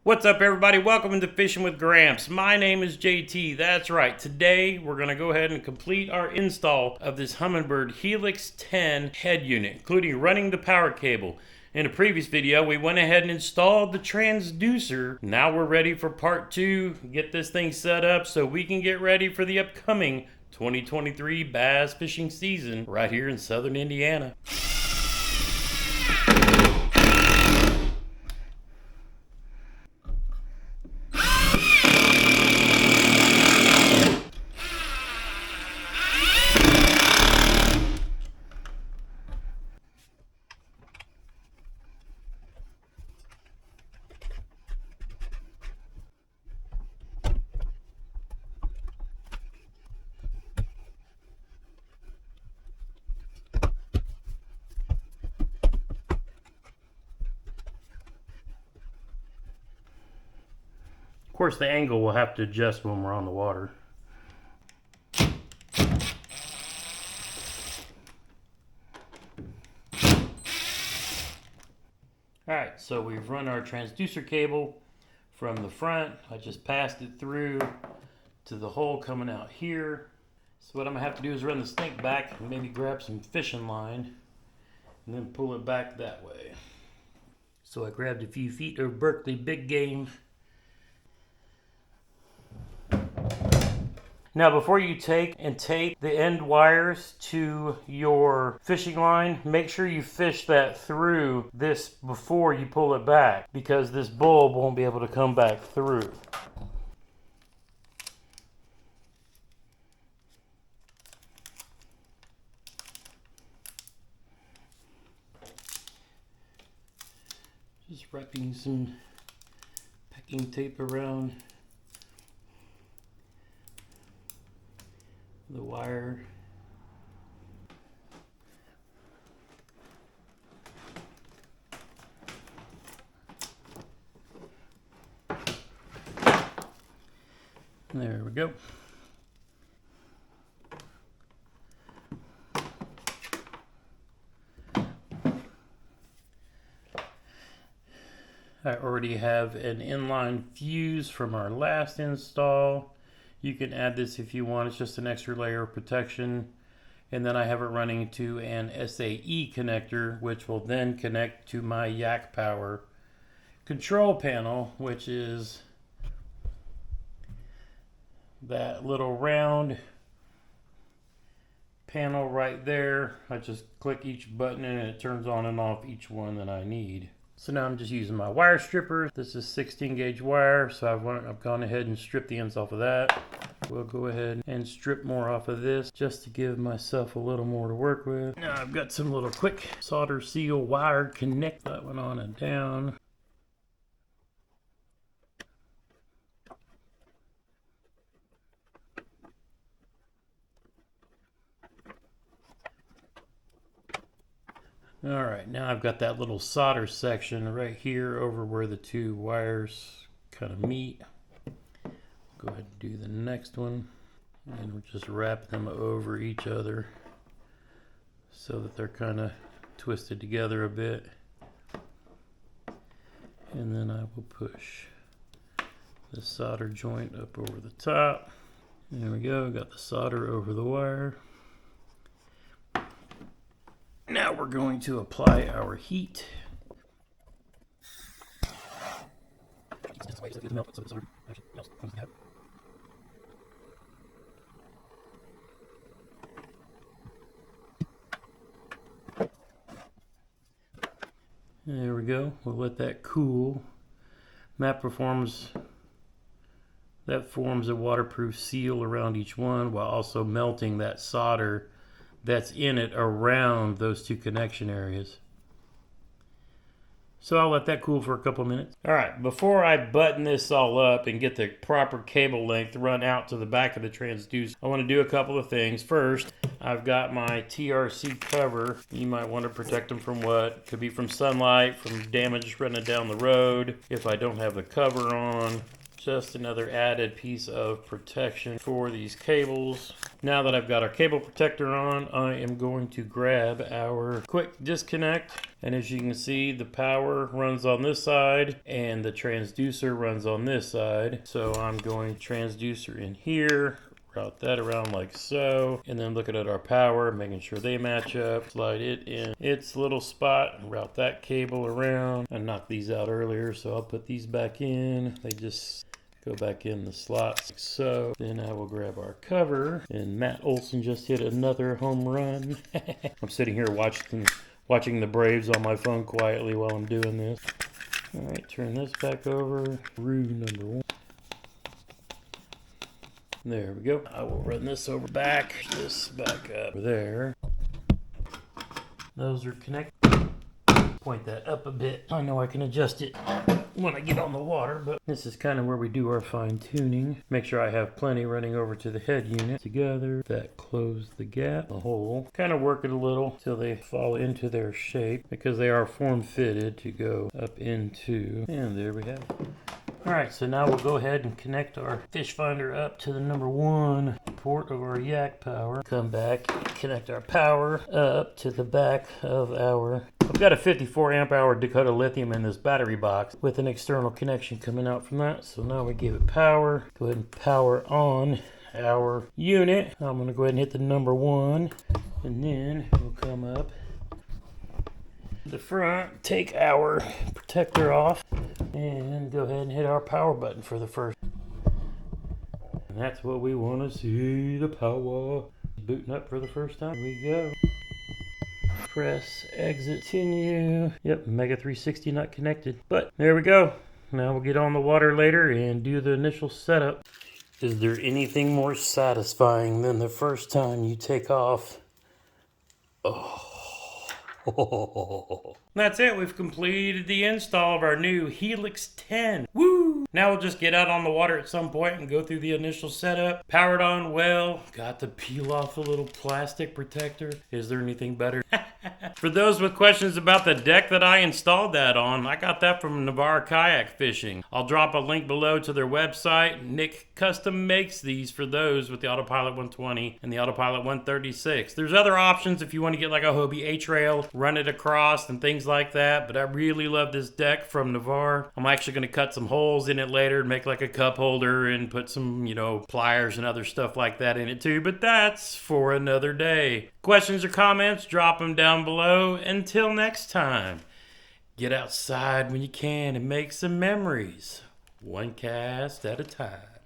What's up, everybody? Welcome to Fishing with Gramps. My name is JT. That's right. Today we're going to go ahead and complete our install of this Humminbird Helix 10 head unit, including running the power cable. In a previous video, we went ahead and installed the transducer. Now we're ready for part 2. Get this thing set up so we can get ready for the upcoming 2023 bass fishing season right here in southern Indiana. Of course, the angle will have to adjust when we're on the water. Alright, so we've run our transducer cable from the front. I just passed it through to the hole coming out here. So what I'm going to have to do is run the snake back and maybe grab some fishing line and then pull it back that way. So I grabbed a few feet of Berkley big game. Now before you tape the end wires to your fishing line, make sure you fish that through this before you pull it back, because this bulb won't be able to come back through. Just wrapping some packing tape around the wire. There we go. I already have an inline fuse from our last install. You can add this if you want. It's just an extra layer of protection. And then I have it running to an SAE connector, which will then connect to my Yak Power control panel, which is that little round panel right there. I just click each button and it turns on and off each one that I need. So now I'm just using my wire stripper. This is 16 gauge wire, so I've gone ahead and stripped the ends off of that. We'll go ahead and strip more off of this just to give myself a little more to work with. Now I've got some little quick solder seal wire connect that one on and down. Alright, now I've got that little solder section right here over where the two wires kind of meet. Go ahead and do the next one. And we'll just wrap them over each other so that they're kind of twisted together a bit. And then I will push the solder joint up over the top. There we go, got the solder over the wire. Now we're going to apply our heat. There we go. We'll let that cool. That forms a waterproof seal around each one while also melting that solder that's in it around those two connection areas. So I'll let that cool for a couple minutes. Alright, before I button this all up and get the proper cable length run out to the back of the transducer, I want to do a couple of things. First, I've got my TRC cover. You might want to protect them from what? Could be from sunlight, from damage running down the road. If I don't have the cover on, Just another added piece of protection for these cables. Now that I've got our cable protector on, I am going to grab our quick disconnect. And as you can see, the power runs on this side and the transducer runs on this side. So I'm going transducer in here, route that around like so, and then looking at our power, making sure they match up, slide it in its little spot, and route that cable around. I knocked these out earlier, so I'll put these back in. They just go back in the slots like so. Then I will grab our cover, and Matt Olson just hit another home run. I'm sitting here watching the Braves on my phone quietly while I'm doing this. All right, turn this back over. Screw number 1. There we go. I will run this over back, this back up there. Those are connected. Point that up a bit. I know I can adjust it when I get on the water, but this is kind of where we do our fine tuning. Make sure I have plenty running over to the head unit together. That close the gap, the hole. Kind of work it a little till they fall into their shape because they are form fitted to go up into. And there we have it. Alright, so now we'll go ahead and connect our fish finder up to the number 1 port of our yak power. Come back, connect our power up to the back of our... I've got a 54 amp hour Dakota lithium in this battery box with an external connection coming out from that. So now we give it power. Go ahead and power on our unit. I'm going to go ahead and hit the number 1, and then we'll come up the front, take our protector off, and go ahead and hit our power button for the first. And that's what we want to see, the power. Booting up for the first time. Here we go. Press exit, continue. Yep, Mega 360 not connected. But there we go. Now we'll get on the water later and do the initial setup. Is there anything more satisfying than the first time you take off? Oh. That's it. We've completed the install of our new Helix 10. Woo! Now we'll just get out on the water at some point and go through the initial setup. Powered on well. Got to peel off the little plastic protector. Is there anything better? For those with questions about the deck that I installed that on, I got that from Navarre Kayak Fishing. I'll drop a link below to their website. Nick custom makes these for those with the Autopilot 120 and the Autopilot 136. There's other options if you want to get like a Hobie A-Trail, run it across and things like that, but I really love this deck from Navarre. I'm actually going to cut some holes in it later and make like a cup holder and put some, pliers and other stuff like that in it too, but that's for another day. Questions or comments, drop them down below. Until next time, get outside when you can and make some memories, one cast at a time.